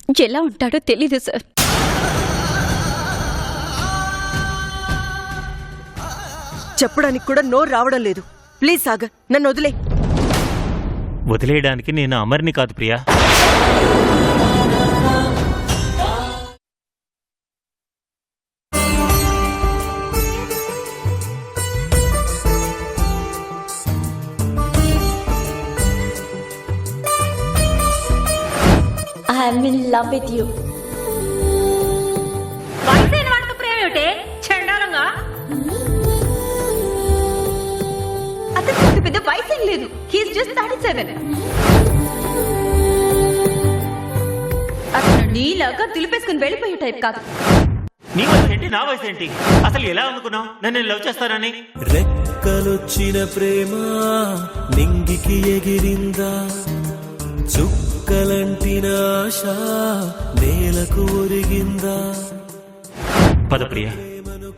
ఎలా ఉంటాడో తెలీదు సార్. చెప్పడానికి కూడా నోరు రావడం లేదు. ప్లీజ్ సాగర్, నన్ను వదిలే. వదిలేయడానికి నేను అమర్ని కాదు Priya. I'm in love with you. వయసైన వాడితో ప్రేమ ఏమిటే చండాలంగా? అతనికి పెద్ద వయసేం లేదు. He's just 37. అతను నీలాగా దులిపేసుకుని వెళ్ళిపోయే టైప్ కాదు. నీ వయసు ఏంటి, నా వయసు ఏంటి? అసలు ఎలా అనుకున్నావు నన్ను లవ్ చేస్తానని? రెక్కలొచ్చిన ప్రేమ నింగికి ఎగిరిందా, చుక్కలంటిన ఆశ నేలకు ఒరిగిందా. పద ప్రియా,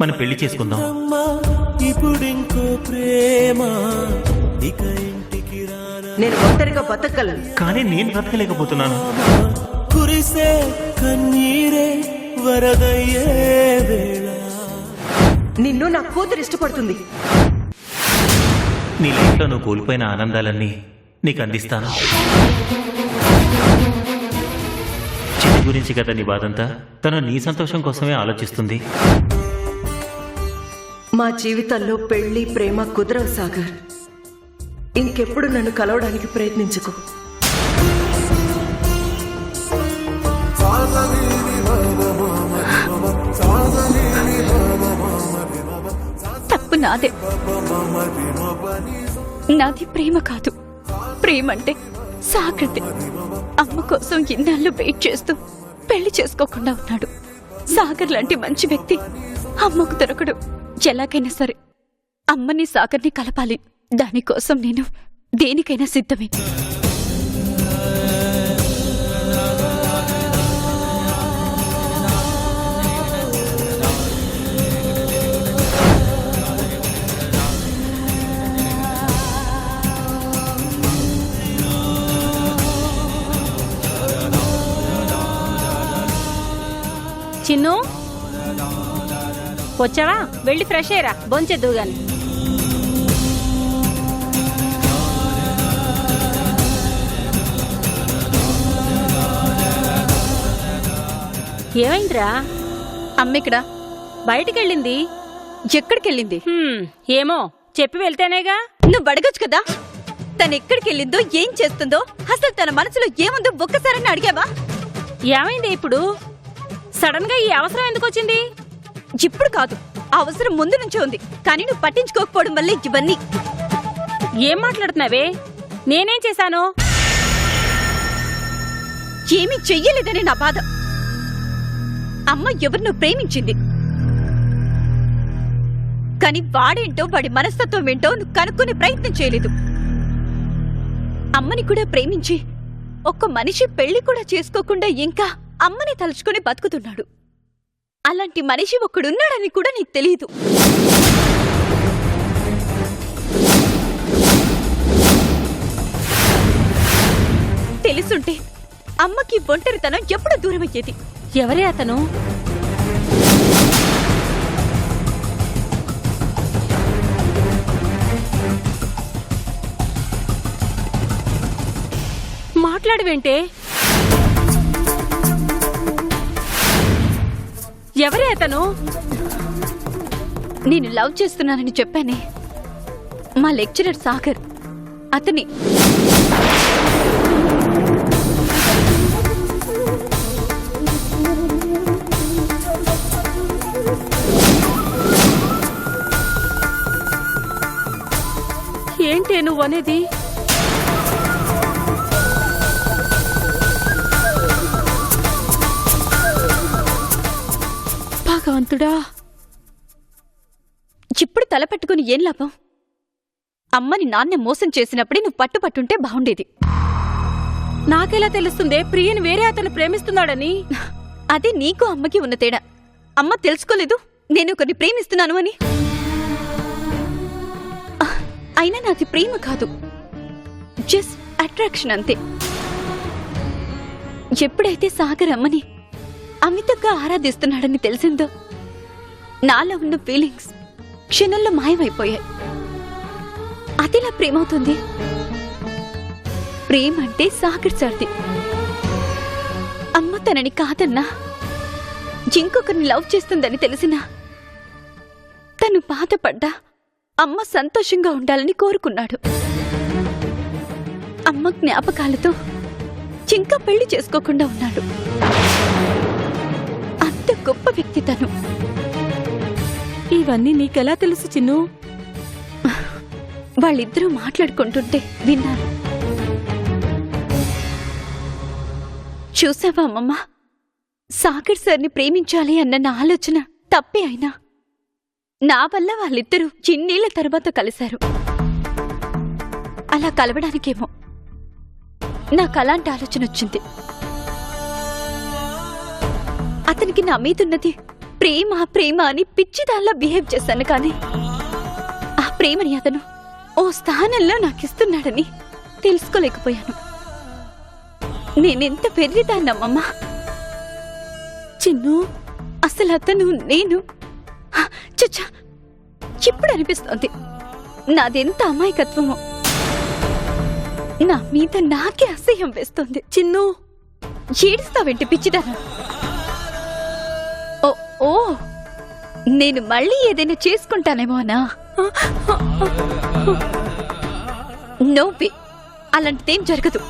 మనం పెళ్లి చేసుకుందాం. ఇప్పుడింకో ప్రేమ ఇక ఇంటికి రానా. నేను ఒంటరిగా బతకగలను, కానీ నేను బ్రతకలేకపోతున్నాను. కురిసే కన్నీరే వరదయ్యే వేళ. నిన్ను నా కూతురు ఇష్టపడుతుంది. నీ లైఫ్లో నువ్వు కోల్పోయిన ఆనందాలన్నీ నీకు అందిస్తాను. చిట్టి గురించి కదా నీ బాధంతా. తను నీ సంతోషం కోసమే ఆలోచిస్తుంది. మా జీవితాల్లో పెళ్లి ప్రేమ కుదరవు సాగర్. ఇంకెప్పుడు నన్ను కలవడానికి ప్రయత్నించుకో. తప్పు నాదే. నాది ప్రేమ కాదు. ప్రేమ అంటే సాగర్ది. అమ్మ కోసం ఇన్నాళ్ళు వెయిట్ చేస్తూ పెళ్లి చేసుకోకుండా ఉన్నాడు. సాగర్ లాంటి మంచి వ్యక్తి అమ్మకు దొరకడు. ఎలాగైనా సరే అమ్మని సాగర్ని కలపాలి. దానికోసం నేను దేనికైనా సిద్ధమే. చిన్ను వచ్చావా? వెళ్ళి ఫ్రెష్ అయ్యరా, బొంచెద్దు గాని. ఏమైందిరా? అమ్మ ఇక్కడ బయటికెళ్ళింది. ఎక్కడికెళ్ళింది? ఏమో చెప్పి వెళ్తేనేగా. నువ్వు అడగొచ్చు కదా. తనెక్కడికెళ్ళిందో, ఏం చేస్తుందో, అసలు తన మనసులో ఏముందో ఒక్కసారని అడిగావా? ఏమైంది ఇప్పుడు? సడన్ గా ఈ అవసరం ఎందుకు వచ్చింది? ఇప్పుడు కాదు, ఆ అవసరం ముందు నుంచే ఉంది. కానీ నువ్వు పట్టించుకోకపోవడం వల్లే ఇవన్నీ. ఏం మాట్లాడుతున్నావే? నేనేం చేశాను? ఏమీ చెయ్యలేదని నా బాధ. అమ్మ ఎవరినో ప్రేమించింది. కానీ వాడేంటో, వాడి మనస్తత్వం ఏంటో నువ్వు కనుక్కునే ప్రయత్నం చేయలేదు. అమ్మని కూడా ప్రేమించి ఒక్క మనిషి పెళ్లి కూడా చేసుకోకుండా ఇంకా అమ్మని తలుచుకుని బతుకుతున్నాడు. అలాంటి మనిషి ఒక్కడున్నాడని కూడా నీకు తెలియదు. తెలుసుంటే అమ్మకి ఒంటరితనం ఎప్పుడు దూరమయ్యేది. ఎవరే అతను? మాట్లాడవేంటే? ఎవరే అతను? నేను లవ్ చేస్తున్నానని చెప్పానే, మా లెక్చరర్ సాగర్. అతని ఏంటే నువ్వనేది? భగవంతుడా, ఇప్పుడు తలపెట్టుకుని ఏం లాభం? అమ్మని నాన్న మోసం చేసినప్పుడే నువ్వు పట్టుపట్టుంటే బాగుండేది. నాకెలా తెలుస్తుందే ప్రియని వేరే అతను ప్రేమిస్తున్నాడని? అది నీకు అమ్మకి ఉన్న తేడా. అమ్మ తెలుసుకోలేదు నేను ఒకరిని ప్రేమిస్తున్నాను అని. అయినా నాది ప్రేమ కాదు, జస్ట్ అట్రాక్షన్ అంతే. ఎప్పుడైతే సాగర్ అమ్మని అమితంగా ఆరాధిస్తున్నాడని తెలిసిందో నాలో ఉన్న ఫీలింగ్స్ క్షణంలో మాయమైపోయాయి. అదిలా ప్రేమవుతుంది. ప్రేమ అంటే సాగర్ సర్ది. అమ్మ తనని కాదన్నా ఇంకొకరిని లవ్ చేస్తుందని తెలిసినా తను బాధపడ్డా అమ్మ సంతోషంగా ఉండాలని కోరుకున్నాడు. అమ్మ జ్ఞాపకాలతో ఇంకా పెళ్లి చేసుకోకుండా ఉన్నాడు. అంత గొప్ప వ్యక్తి తను. ఇవన్నీ నీకెలా తెలుసు చిన్ను? వాళ్ళిద్దరూ మాట్లాడుకుంటుంటే విన్నాను. చూసావా అమ్మమ్మ, సాగర్ సార్ని ప్రేమించాలి అన్న నా ఆలోచన తప్పే అయినా నా వల్ల వాళ్ళిద్దరూ చిన్నేళ్ల తర్వాత కలిశారు. అలా కలవడానికేమో నాకు అలాంటి ఆలోచన వచ్చింది. అతనికి నా మీదున్నది ప్రేమ ప్రేమ అని పిచ్చిదాల్లా బిహేవ్ చేశాను. కానీ ఆ ప్రేమని అతను ఓ స్థానంలో నాకిస్తున్నాడని తెలుసుకోలేకపోయాను. నేనెంత పెరిగిదాన్నమ్మమ్మా. చిన్ను, అసలు అతను నేను చచ్చా ఇప్పుడు అనిపిస్తోంది నాదెంత అమాయకత్వమో. నా మీద నాకే అసహ్యం వేస్తోంది. చిన్ను, ఏడుస్తావేంటి పిచ్చిదానా? ఓ ఓ నేను మళ్ళీ ఏదైనా చేసుకుంటానేమో అనా? నోవే, అలాంటిదేం జరగదు.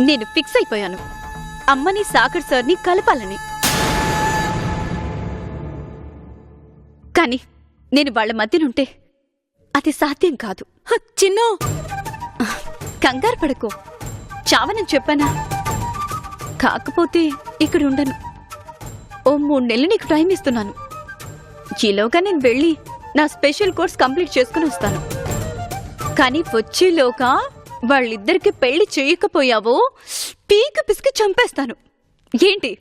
నేను ఫిక్స్ అయిపోయాను అమ్మని సాగర్ సార్ని కలపాలని. కానీ నేను వాళ్ళ మధ్యనుంటే అది సాధ్యం కాదు. చిన్ను, కంగారు పడకు, చావనని చెప్పానా? కాకపోతే ఇక్కడ ఉండను. ఓ 3 నెలలు నీకు టైం ఇస్తున్నాను. ఈలోగా నేను వెళ్ళి నా స్పెషల్ కోర్స్ కంప్లీట్ చేసుకుని వస్తాను. కానీ వచ్చేలోగా వాళ్ళిద్దరికి పెళ్లి చేయకపోయావో పీక పిసికి చంపేస్తాను. ఏంటి?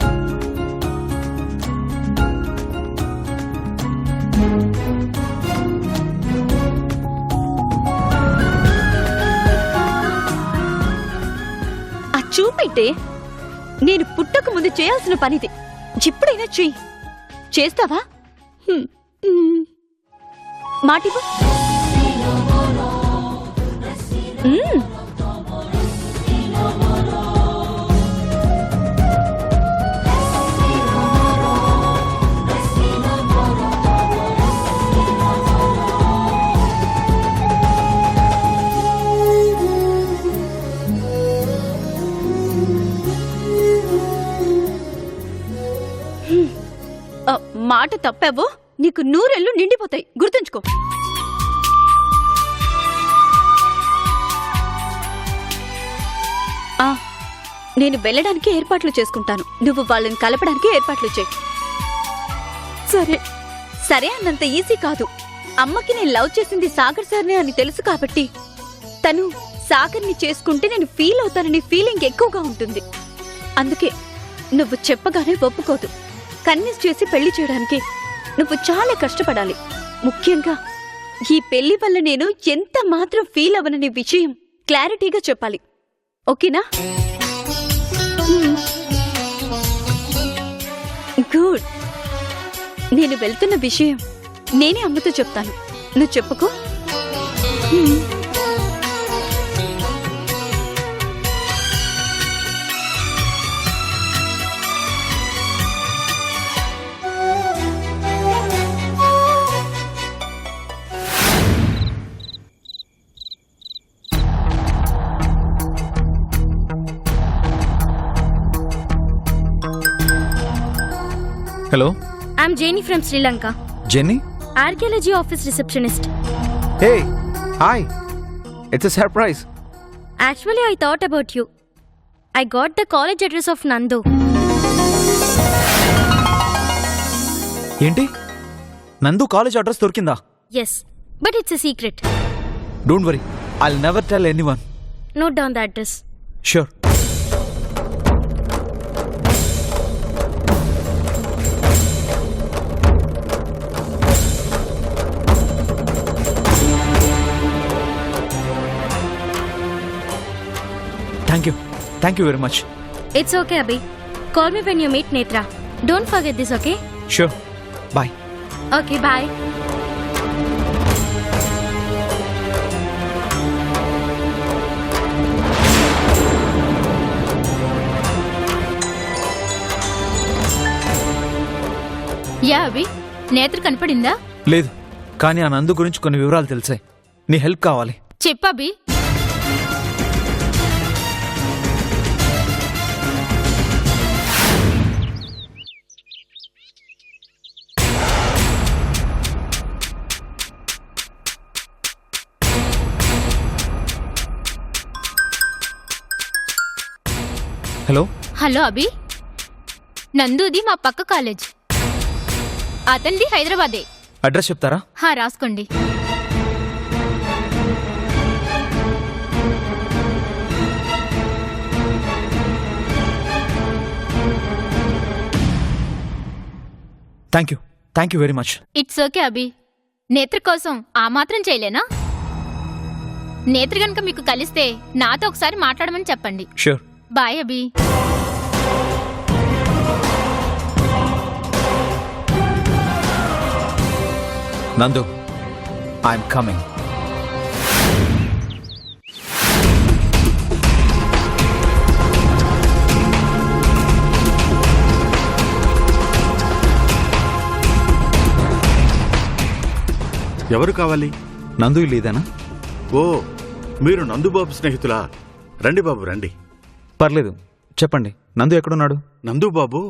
ఆ చూపెట్టే నేను పుట్టక ముందు చేయాల్సిన పనిది. ఇప్పుడైనా చెయ్యి. చేస్తావా? మాటివ్వు. మాట తప్పావో నీకు 100 ఏళ్ళు నిండిపోతాయి, గుర్తుంచుకో. నేను వెళ్ళడానికి ఏర్పాట్లు చేసుకుంటాను. నువ్వు వాళ్ళని కలపడానికి ఏర్పాట్లు చేయి. సరే. సరే అన్నంత ఈజీ కాదు. అమ్మకి నేను లవ్ చేసింది సాగర్ సార్నే అని తెలుసు కాబట్టి తను సాగర్ని చేసుకుంటే నేను ఫీల్ అవుతానని ఫీలింగ్ ఎక్కువగా ఉంటుంది. అందుకే నువ్వు చెప్పగానే ఒప్పుకోదు. కన్విన్స్ చేసి పెళ్లి చేయడానికి నువ్వు చాలా కష్టపడాలి. ముఖ్యంగా ఈ పెళ్లి వల్ల నేను ఎంత మాత్రం ఫీల్ అవ్వననే విషయం క్లారిటీగా చెప్పాలి. ఓకేనా? గుడ్. నేను వెళ్తున్న విషయం నేనే అమ్మతో చెప్తాను. నువ్వు చెప్పుకో. Hello? I'm Jenny from Sri Lanka. Jenny? Archaeology office receptionist. Hey! Hi! It's a surprise. Actually, I thought about you. I got the college address of Nandu. ఏంటి? నందు కాలేజ్ అడ్రస్ దొరికిందా? Yes, but it's a secret. Don't worry. I'll never tell anyone. Note down the address. Sure. Thank you. Thank you very much. It's okay, Abhi. Call me when you meet Netra. Don't forget this, okay? Sure, bye. Okay, bye. Yeah Abhi, Netra కనపడిందా? లేదు, కానీ ఆ నందు గురించి కొన్ని వివరాలు తెలిసాయి. నీ హెల్ప్ కావాలి. చెప్పభి. హలో. హలో అభి, నందుది మా పక్క కాలేజ్, అతనిది హైదరాబాదే. అడ్రస్ చెప్తారా? రాసుకోండి. Thank you very much. It's okay Abhi. Netra కోసం ఆ మాత్రం చేయలేనా? నేత్ర గనుక మీకు కలిస్తే నాతో ఒకసారి మాట్లాడమని చెప్పండి. షూర్. బాయ్ అభి. నందు, ఐఎమ్ కమింగ్. ఎవరు కావాలి? నందు ఇల్లు ఇదేనా? ఓ, మీరు నందుబాబు స్నేహితులా? రండి బాబు రండి. పర్లేదు, చెప్పండి. నందు ఎక్కడున్నాడు? నందుబాబు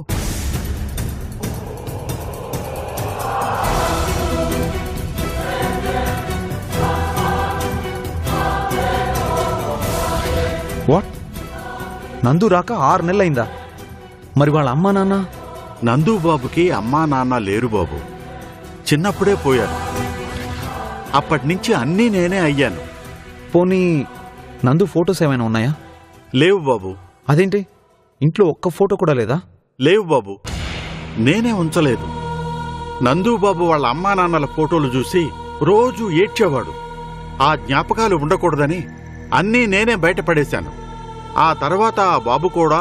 వాట్? నందు రాక 6 నెలలైందా? మరి వాళ్ళ అమ్మా నాన్న? నందుబాబుకి అమ్మా నాన్న లేరు బాబు, చిన్నప్పుడే పోయారు. అప్పటినుంచి అన్నీ నేనే అయ్యాను. పోనీ నందు ఫొటోస్ ఏమైనా ఉన్నాయా? లేవు బాబు. అదేంటి, ఇంట్లో ఒక్క ఫోటో కూడా లేదా? లేవు బాబు, నేనే ఉంచలేదు. నందుబాబు వాళ్ళ అమ్మా నాన్నల ఫోటోలు చూసి రోజూ ఏడ్చేవాడు. ఆ జ్ఞాపకాలు ఉండకూడదని అన్నీ నేనే బయటపడేశాను. ఆ తర్వాత ఆ బాబు కూడా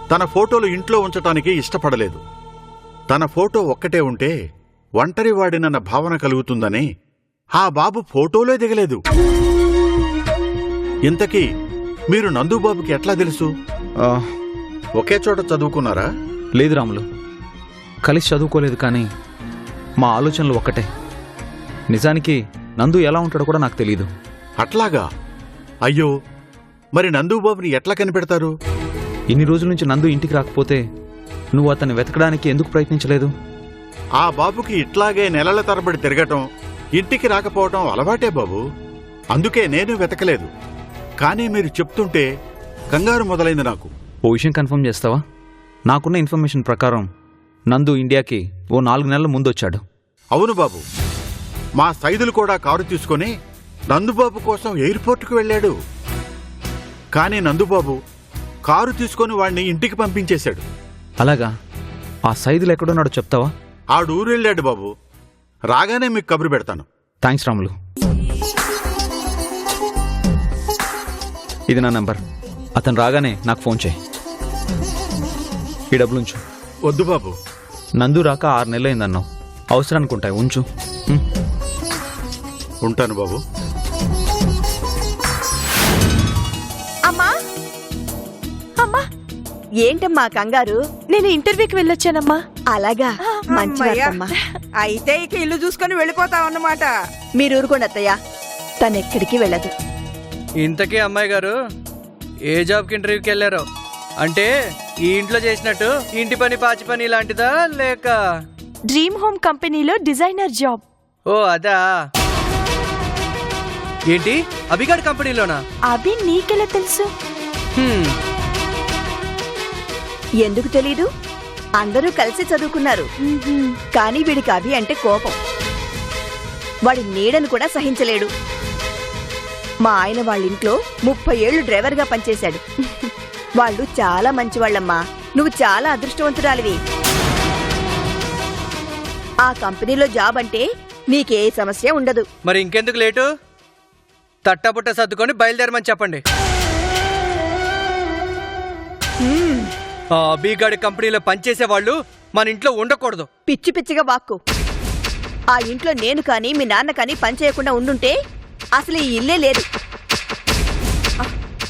తన ఫోటోలు ఇంట్లో ఉంచటానికి ఇష్టపడలేదు. తన ఫోటో ఒక్కటే ఉంటే ఒంటరివాడినన్న భావన కలుగుతుందని ఆ బాబు ఫోటోలే దిగలేదు. ఇంతకీ మీరు నందుబాబుకి ఎట్లా తెలుసు? ఒకే చోట చదువుకున్నారా? లేదు రాములు, కలిసి చదువుకోలేదు, కానీ మా ఆలోచనలు ఒక్కటే. నిజానికి నందు ఎలా ఉంటాడో కూడా నాకు తెలీదు. అట్లాగా? అయ్యో, మరి నందుబాబుని ఎట్లా కనిపెడతారు? ఇన్ని రోజుల నుంచి నందు ఇంటికి రాకపోతే నువ్వు అతన్ని వెతకడానికి ఎందుకు ప్రయత్నించలేదు? ఆ బాబుకి ఇట్లాగే నెలల తరబడి తిరగటం, ఇంటికి రాకపోవటం అలవాటే బాబు. అందుకే నేను వెతకలేదు. కానీ మీరు చెప్తుంటే కంగారు మొదలైంది నాకు. ఓ విషయం కన్ఫర్మ్ చేస్తావా? నాకున్న ఇన్ఫర్మేషన్ ప్రకారం నందు ఇండియాకి ఓ 4 నెలల ముందు వచ్చాడు. అవును బాబు, మా సైదులు కూడా కారు తీసుకుని నందుబాబు కోసం ఎయిర్పోర్టుకు వెళ్ళాడు. కానీ నందుబాబు కారు తీసుకుని వాడిని ఇంటికి పంపించేశాడు. అలాగా? ఆ సైదులు ఎక్కడున్నాడో చెప్తావా? ఆడూరు వెళ్ళాడు బాబు. రాగానే మీకు కబురు పెడతాను. థ్యాంక్స్ రాములు. ఇది నా నంబర్. అతను రాగానే నాకు ఫోన్ చేయి. ఈ డబ్బులుంచు. వద్దు బాబు. నందు రాక 6 నెలలైందన్నావు, అవసరానికి ఉంటాయి, ఉంచు. ఉంటాను బాబు. అమ్మా అమ్మా, ఏంటమ్మా కంగారు? నేను ఇంటర్వ్యూకి వెళ్ళొచ్చానమ్మా. అలాగా, మంచి వార్తమ్మా. అయితే ఇక ఇల్లు చూసుకొని వెళ్ళిపోతావన్నమాట. మీరు ఊరుకోండి అత్తయ్య, తనెక్కడికి వెళ్ళదు. ఇంతకీ అమ్మాయి గారు ఏ జాబ్కి ఇంటర్వ్యూకి వెళ్ళారో? అంటే ఈ ఇంట్లో చేసినట్టు ఇంటి పని పాచి పని లాంటిదా, లేక డ్రీమ్ హోమ్ కంపెనీలో డిజైనర్ జాబ్. ఓ అదా? ఏంటి, అభిగాడి కంపెనీలోనా? అభి నీకెలా తెలుసు? ఎందుకు తెలీదు? అందరూ కలిసి చదువుకున్నారు. కానీ వీడికి అభి అంటే కోపం. వాడి నీడను కూడా సహించలేడు. మా ఆయన వాళ్ళింట్లో 30 ఏళ్లు డ్రైవర్గా పనిచేశాడు. వాళ్ళు చాలా మంచివాళ్ళమ్మా. నువ్వు చాలా అదృష్టవంతురాలివి. ఆ కంపెనీలో జాబ్ అంటే నీకే సమస్య ఉండదు. మరి ఇంకెందుకు లేటు? తట్టబుట్ట సర్దుకొని బయలుదేరమని చెప్పండి. ఆ అబీగాడి కంపెనీలో పనిచేసే వాళ్ళు మన ఇంట్లో ఉండకూడదు. పిచ్చి పిచ్చిగా వాక్కు. ఆ ఇంట్లో నేను కానీ మీ నాన్న కానీ పనిచేయకుండా ఉండుంటే అసలు ఈ ఇల్లే లేదు.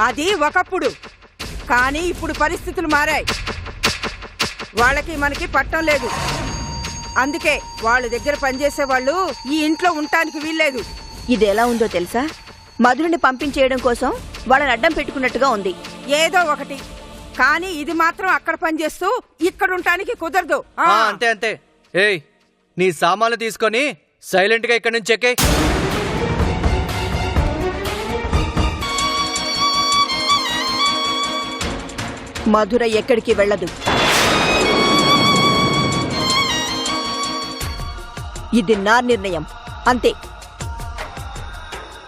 అది ఒకప్పుడు, కానీ ఇప్పుడు పరిస్థితులు మారాయి. వాళ్ళకి మనకి పట్టం లేదు. అందుకే వాళ్ళ దగ్గర పనిచేసే వాళ్ళు ఈ ఇంట్లో ఉండటానికి వీల్లేదు. ఇది ఎలా ఉందో తెలుసా? మధురిని పంపించేయడం కోసం వాళ్ళని అడ్డం పెట్టుకున్నట్టుగా ఉంది. ఏదో ఒకటి, కానీ ఇది మాత్రం అక్కడ పనిచేస్తూ ఇక్కడ ఉండటానికి కుదరదు. అంతే అంతే. ఏయ్, నీ సామాన్లు తీసుకొని సైలెంట్ గా ఇక్కడి నుంచి చెక్కే. మధుర ఎక్కడికి వెళ్ళదు. ఇది నా నిర్ణయం, అంతే.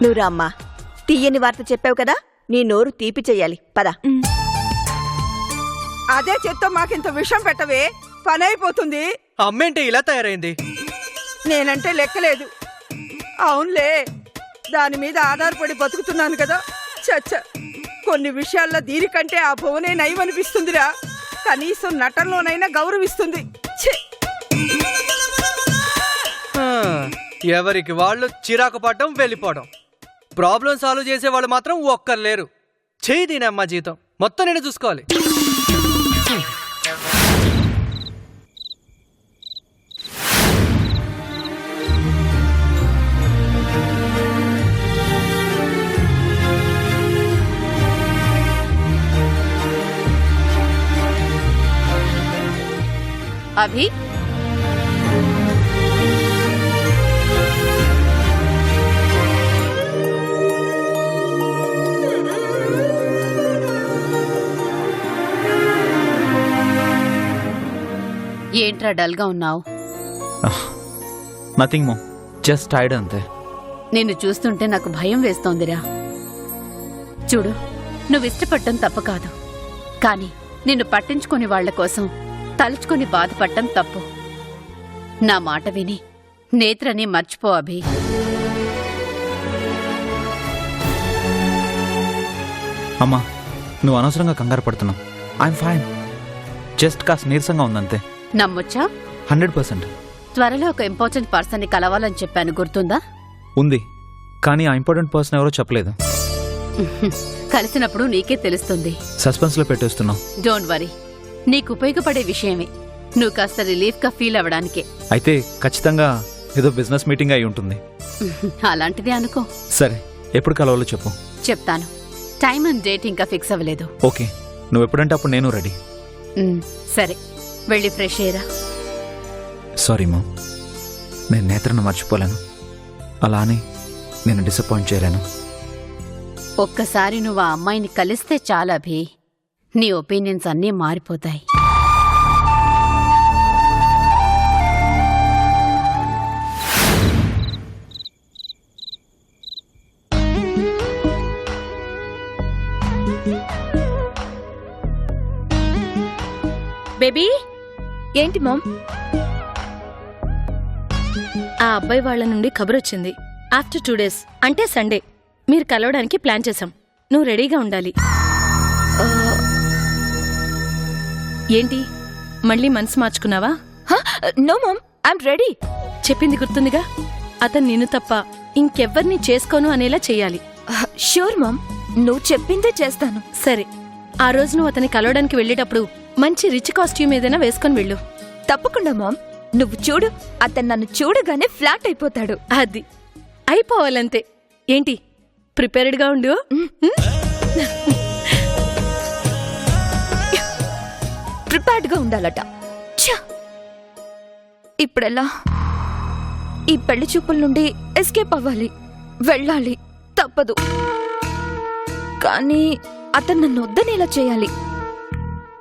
నువ్వు రామ్మా. తీయని వార్త చెప్పావు కదా, నీ నోరు తీపి చెయ్యాలి. పద. అదే చెత్త మాకింత విషం పెట్టవే, పని అయిపోతుంది. అమ్మేంటి ఇలా తయారైంది? నేనంటే లెక్కలేదు. అవునులే, దాని మీద ఆధారపడి బతుకుతున్నాను కదా. చచ్చ, కొన్ని విషయాల్లో దీనికంటే ఆ భువనే నయమనిపిస్తుందిరా. కనీసం నటనలోనైనా గౌరవిస్తుంది. ఛే! ఎవరికి వాళ్ళు చిరాకు పడటం, వెళ్ళిపోవడం. ప్రాబ్లం సాల్వ్ చేసే వాళ్ళు మాత్రం ఒక్కరు లేరు. చేయి దీనమ్మా జీతం మొత్తం నేను చూసుకోవాలి. అభి, ఏంట్రా డల్గా ఉన్నావు? నథింగ్ మో, జస్ట్ టైర్డ్ అంతే. నిన్ను చూస్తుంటే నాకు భయం వేస్తోందిరా. చూడు, నువ్వు ఇష్టపడటం తప్పు కాదు, కానీ నిన్ను పట్టించుకుని వాళ్ల కోసం తలుచుకుని బాధపడటం తప్పు. నా మాట విని నేత్రని మర్చిపో అభి. అమ్మా, నువ్వు అనవసరంగా కంగారు పడుతున్నావు. I'm fine. జస్ట్ కాస్త నీరసంగా ఉందంతే. నమ్మొచ్చా? 100%. త్వరలో ఒక ఇంపార్టెంట్ పర్సన్ని కలవాలని చెప్పాను, గుర్తుందా? ఉంది, కానీ ఆ ఇంపార్టెంట్ పర్సన్ ఎవరో చెప్పలేదు. కలిసినప్పుడు నీకే తెలుస్తుంది. సస్పెన్స్లో పెట్టేస్తున్నావు. డోంట్ వరీ, నీకు ఉపయోగపడే విషయమే. నువ్వు కాస్త రిలీఫ్గా ఫీల్ అవ్వడానికే. అయితే ఖచ్చితంగా ఏదో బిజినెస్ మీటింగ్ అయి ఉంటుంది. అలాంటిదే అనుకో. సరే, ఎప్పుడు కలవాలో చెప్పు. చెప్తాను. టైం అండ్ డేట్ ఇంకా ఫిక్స్ అవ్వలేదు. ఓకే, నువ్వు ఎప్పుడంటే అప్పుడు నేను రెడీ. సరే, వెళ్ళి ఫ్రెష్ అయ్యరా. సారీ మా, నేను నేత్రను మర్చిపోలేను. అలానే నేను డిసప్పాయింట్ చేయలేను. ఒక్కసారి నువ్వు ఆ అమ్మాయిని కలిస్తే చాలా అభి, నీ ఒపీనియన్స్ అన్నీ మారిపోతాయి. బేబీ, ఏంటి మామ్? ఆ అబ్బాయి వాళ్ళ నుండి కబురొచ్చింది. ఆఫ్టర్ 2 days, అంటే సండే, మీరు కలవడానికి ప్లాన్ చేశాం. నువ్వు రెడీగా ఉండాలి. ఏంటి, మళ్ళీ మనసు మార్చుకున్నావా? No ma'am, I'm ready. చెప్పింది గుర్తుందిగా, అతను నిన్ను తప్ప ఇంకెవ్వరిని చేసుకోను అనేలా చెయ్యాలి. షూర్ మామ్, నువ్వు చెప్పిందే చేస్తాను. సరే, ఆ రోజు నువ్వు అతన్ని కలవడానికి వెళ్ళేటప్పుడు మంచి రిచ్ కాస్ట్యూమ్ ఏదైనా వేసుకొని వెళ్ళు. తప్పకుండా మామ్. నువ్వు చూడు, అతను నన్ను చూడగానే ఫ్లాట్ అయిపోతాడు. అది అయిపోవాలంతే. ఏంటి, ప్రిపేర్డ్గా ఉండు. ప్రిపేర్డ్గా ఉండాలట. ఇప్పుడెలా? ఈ పెళ్లి చూపుల నుండి ఎస్కేప్ అవ్వాలి, వెళ్ళాలి, తప్పదు. కానీ అతను నన్ను వద్దనేలా చేయాలి.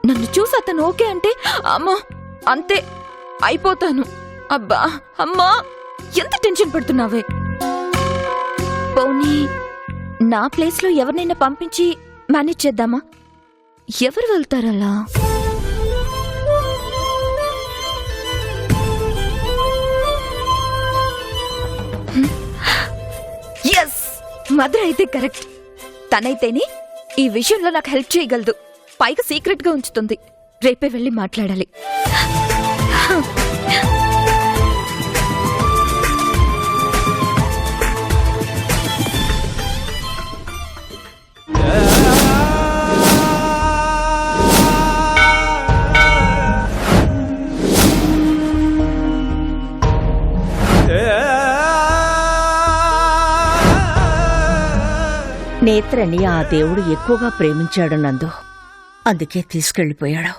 నన్ను చూసి అతను ఓకే అంటే అమ్మా అంతే, అయిపోతాను. అబ్బా అమ్మా, ఎంత టెన్షన్ పడుతున్నావే. పోనీ నా ప్లేస్లో ఎవరినైనా పంపించి మేనేజ్ చేద్దామా? ఎవరు వెళ్తారలా? ఎస్, మదర్ అయితే కరెక్ట్. తనైతేనే ఈ విషయంలో నాకు హెల్ప్ చేయగలదు. పైగా సీక్రెట్ గా ఉంచుతుంది. రేపే వెళ్ళి మాట్లాడాలి. నేత్రని ఆ దేవుడు ఎక్కువగా ప్రేమించాడు నందు, అందుకే తీసుకెళ్లిపోయాడు.